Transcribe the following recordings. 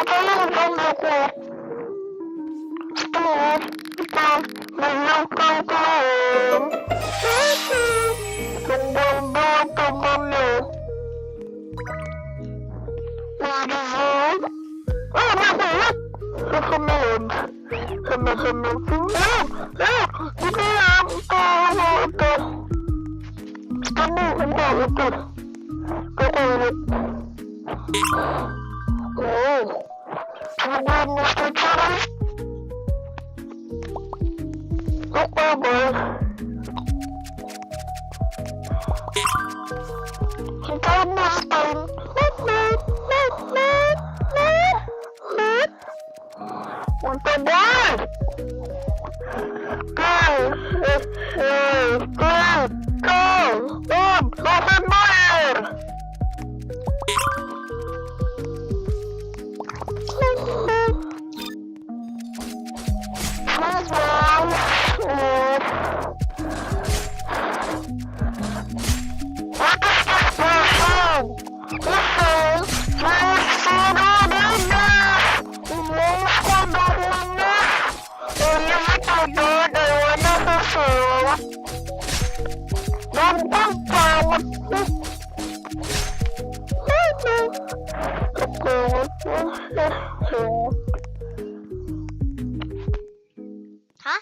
Ito yung ganda ko. Ito, mayroon ko yun. Gandang bata mo na. Mayroon? Oh, nakulat! Kasunod. Hanap-hanap ko. Ito lang. Ito. Ito. Kakulit. Oh. Sabihin mo sa tiyan. Okay ba? Hintayin mo sa tiyan. Punta ba? Bakit mo eh? Hah?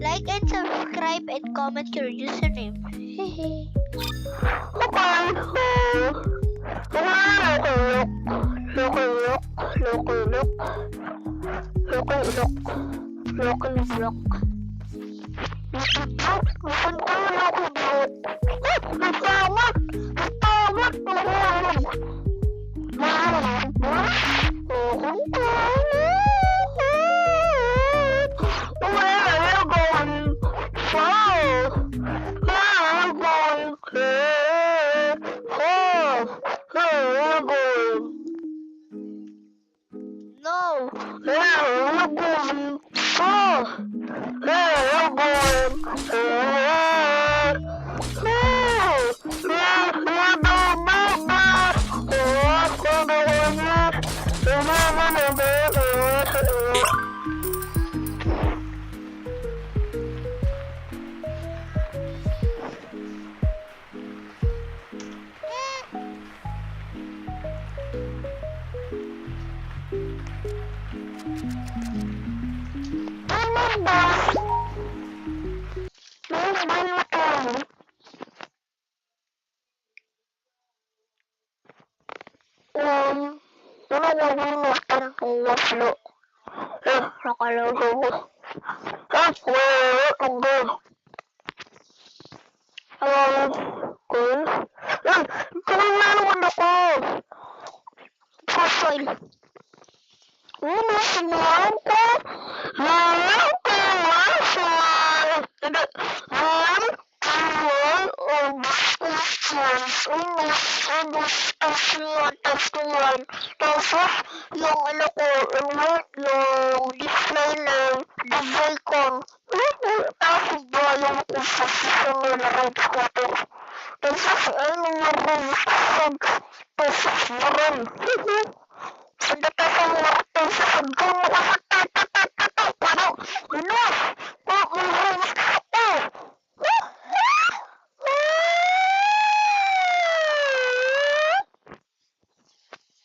Like and subscribe and comment your username. Oh! Hey, I'm going. No. Hey, I'm going. Oh. Hey, I'm going. Hey. Hey. Nakalago mo. Fossil. Yung ano ko, yung display ng display ko. Tapos ba yung kung sa na right ko to. Tapos ano yung resistance. Tapos meron. Pagdating sa mga tapos hanggang makasakta. Parang, ano? May resistance ko.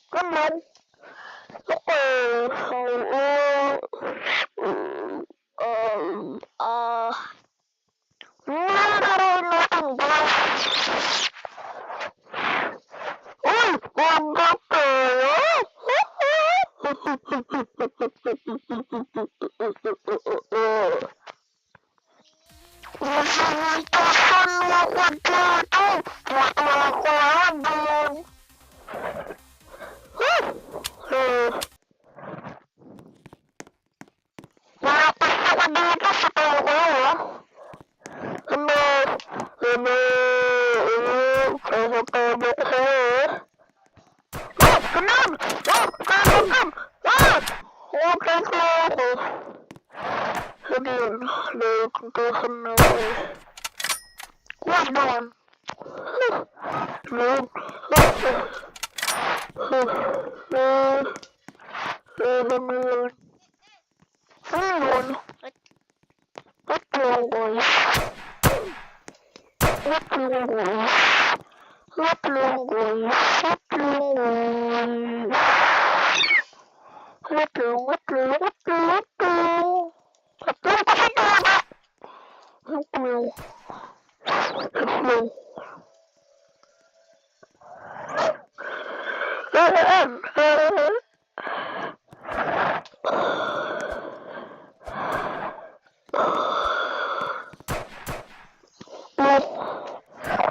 Ganun. Okay. Nagkaroon natin ba? Uy! Wag ka kayo! Nasanitasan mo ako dito! Wala ko doon! Narapas ako dito sa tayo ko, ha? Ano? Kaya ko sa'yo, Ganun! Ganun! Okay ko ako. Sabi yun, nagkuntuhan na ako eh. Wag naman. Ganun. Ano yun? Ano yun? What yung guys? What yung guys? What yung guys? What yung guys? Watlong kasi talaga! Watlong.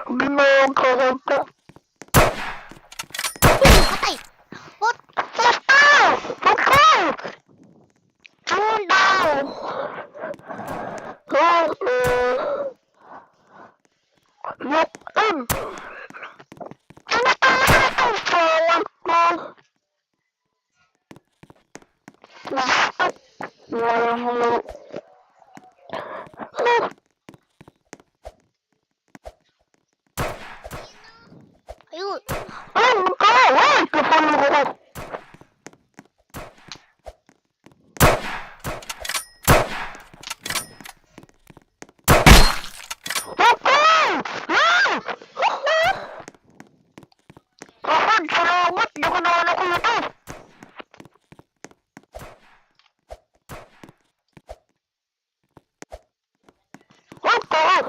Ginawang kakanta. Patay! What? Ayun! Salamat! Di ko naman ako ito! Okay!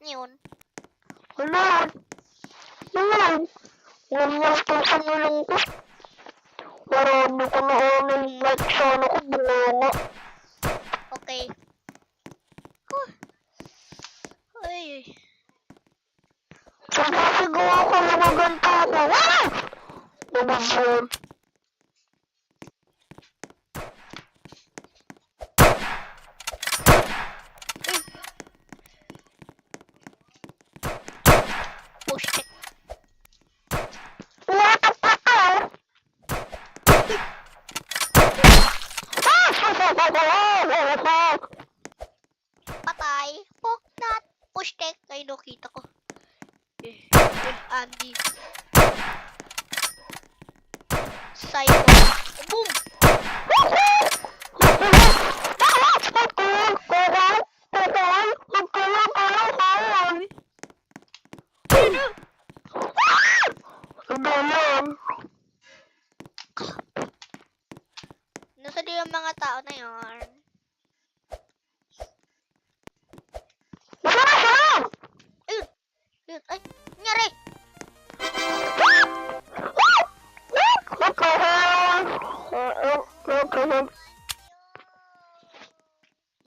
Yun. Marami ko na ng light sana ko bunga. Okay. Huh. Ay. Sige, ginagawa ko mga ganito ako. Ah! Naman. Push check. What the fuck? Patay. Oh, not. Push check. Ay, nakita ko. Andy. Psycho. Boom! Nasa din yung mga tao na yun? Ayun! Ayun! Ay! Nangyari!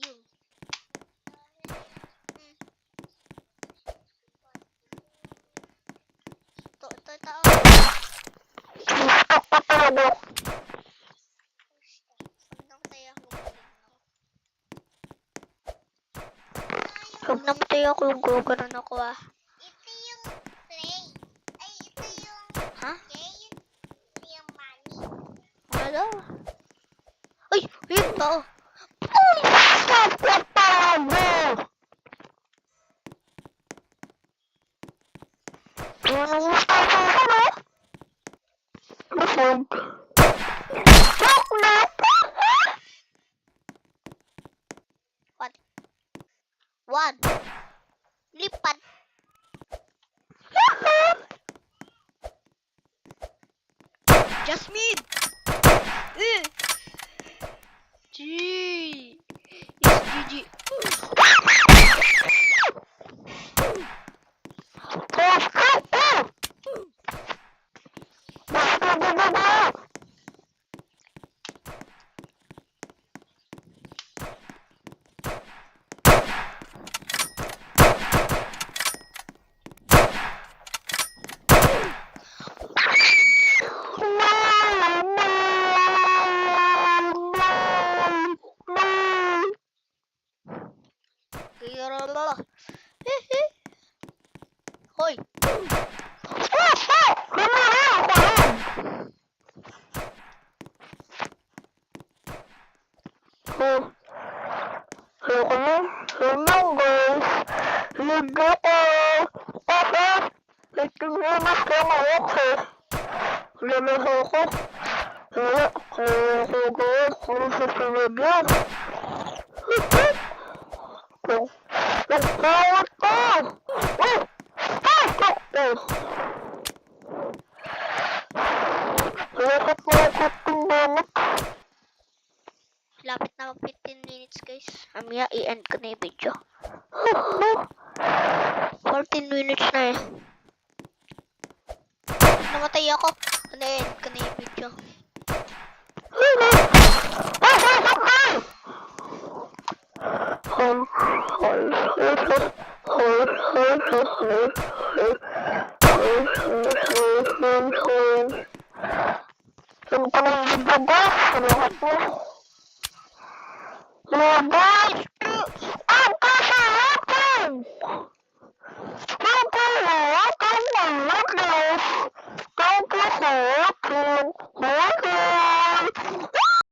Yun. Ito, tao. Huwag namatay ako yung gaganon ako ah. Ito yung play. Ay, ito yung Ha? game. Ito yung money. Ano? Ay! Ayun tao! One! Lipat! Jasmine! G! Yes, GG! Hoy! Hello guys, ligo ko. Nagtinimas ka na ako. Lamig ako. Wala, kaya ako guys, kung sa sinagyan. Nagkawat ko. Lakot kong nanak. Lapit na mag 15 minutes guys. Amaya, i-end ko na yung video. 14 minutes na eh. Namatay ako. Ano-end ko na yung video. Salamat po.